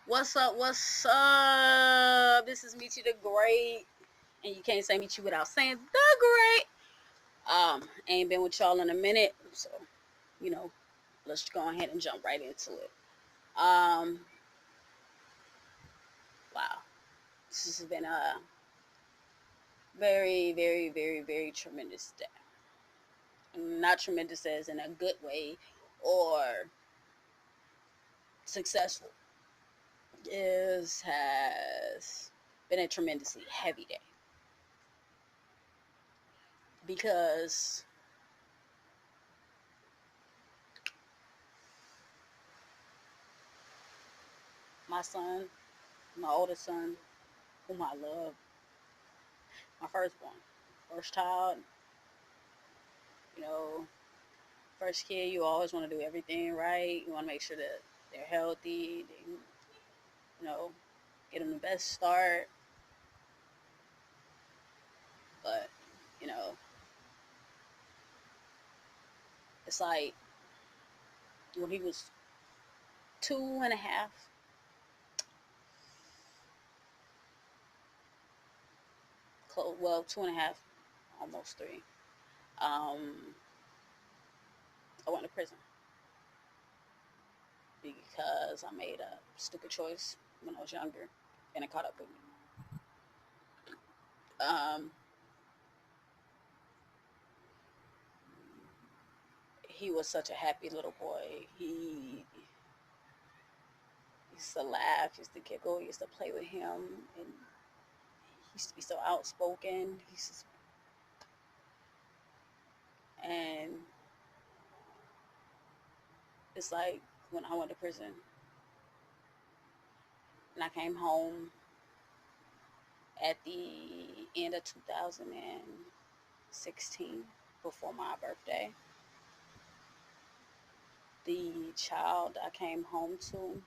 What's up? What's up? This is Meet You the Great, and you can't say Meet You without saying the Great. Ain't been with y'all in a minute, so you know, let's go ahead and jump right into it. Um, wow, this has been a very, very, very, very tremendous day. Not tremendous as in a good way or successful. This has been a tremendously heavy day because my son, my oldest son, whom I love, my firstborn, first child, you know, first kid, you always want to do everything right. You want to make sure that they're healthy, know, get them the best start. But, you know, it's like when he was 2.5, well, 2.5, almost 3, I went to prison because I made a stupid choice when I was younger and it caught up with me. Um, he was such a happy little boy. He used to laugh, used to giggle, used to play with him, and he used to be so outspoken. And it's like when I went to prison and I came home at the end of 2016 before my birthday. The child I came home to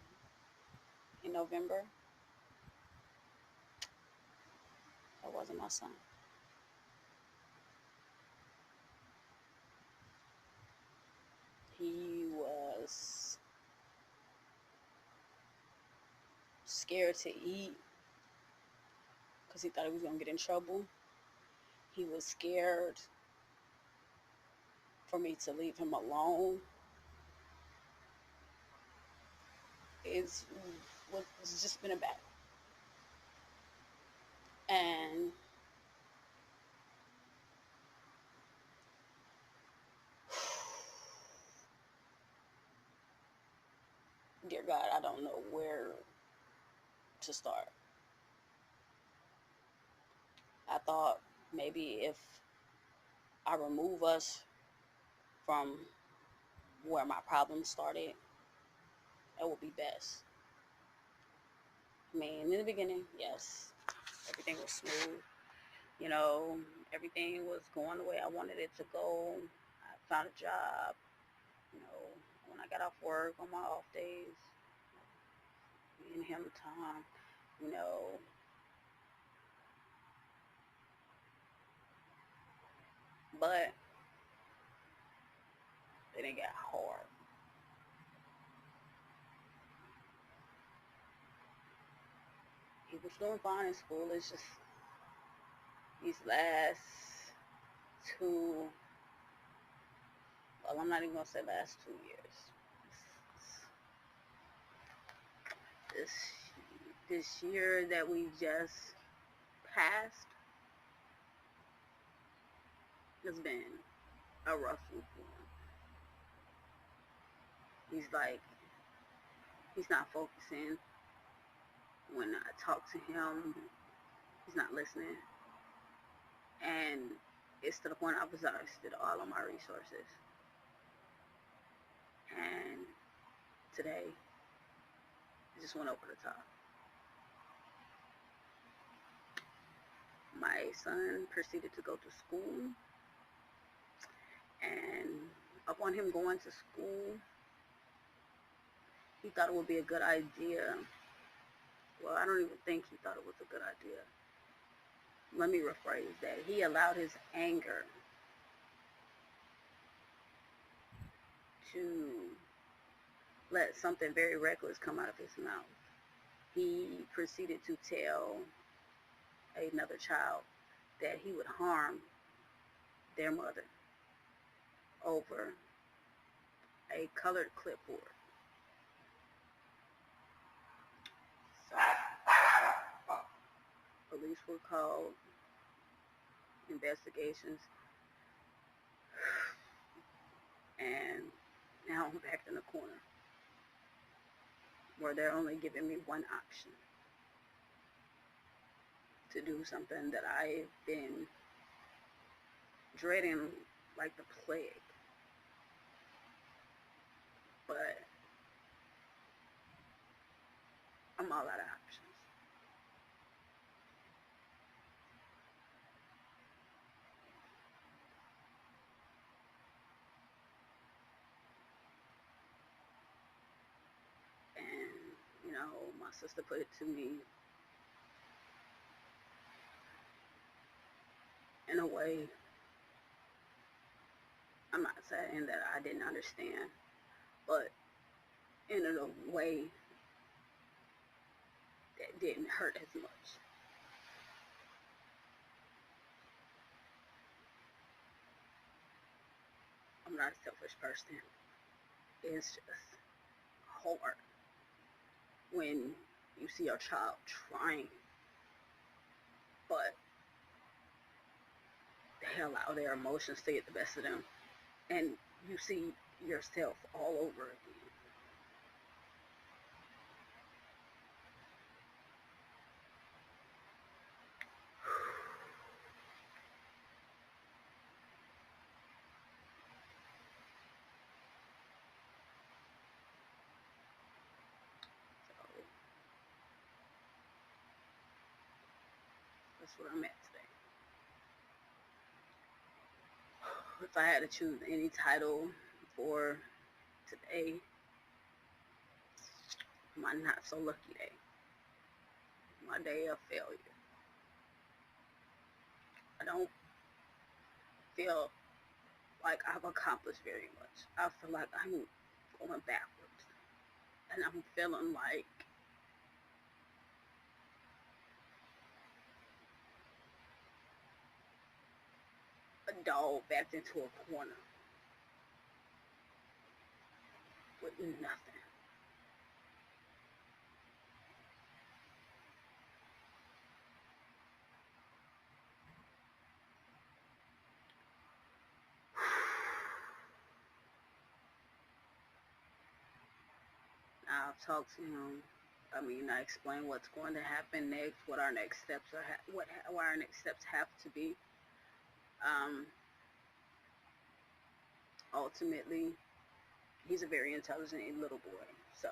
in November, that wasn't my son. He was scared to eat because he thought he was going to get in trouble. He was scared for me to leave him alone. It's just been a battle. And dear God, I don't know where to start. I thought maybe if I remove us from where my problems started, it would be best. I mean, in the beginning, yes, everything was smooth. You know, everything was going the way I wanted it to go. I found a job. You know, when I got off work on my off days, me and him time. You know, but then it got hard. He was doing fine in school. It's just these last two, well, I'm not even going to say last 2 years. This, this year that we just passed has been a rough one for him. He's like, he's not focusing. When I talk to him, he's not listening. And it's to the point I've exhausted all of my resources. And today, it just went over the top. My son proceeded to go to school, and upon him going to school, he thought it would be a good idea. Well, I don't even think he thought it was a good idea. Let me rephrase that. He allowed his anger to let something very reckless come out of his mouth. he proceeded to tell another child that he would harm their mother over a colored clipboard. So, police were called, investigations, and now I'm back in the corner where they're only giving me one option to do something that I've been dreading like the plague. But I'm all out of options. And, my sister put it to me in a way, I'm not saying that I didn't understand, but in a way that didn't hurt as much. I'm not a selfish person. It's just hard when you see your child trying, but they allow their emotions to get the best of them, and you see yourself all over again. So that's what I'm at today. If I had to choose any title for today, my not so lucky day, my day of failure. I don't feel like I've accomplished very much. I feel like I'm going backwards, and I'm feeling like a dog backed into a corner with nothing. I've talked to him. I explained what's going to happen next, what our next steps are, what our next steps have to be. Ultimately, he's a very intelligent little boy, so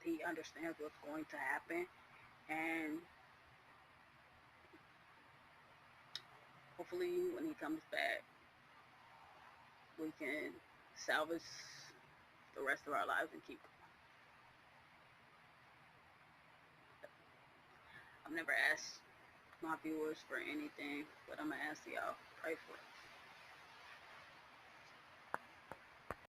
he understands what's going to happen, and hopefully, when he comes back, we can salvage the rest of our lives and keep going. I've never asked my viewers for anything, but I'm gonna ask y'all, pray for it.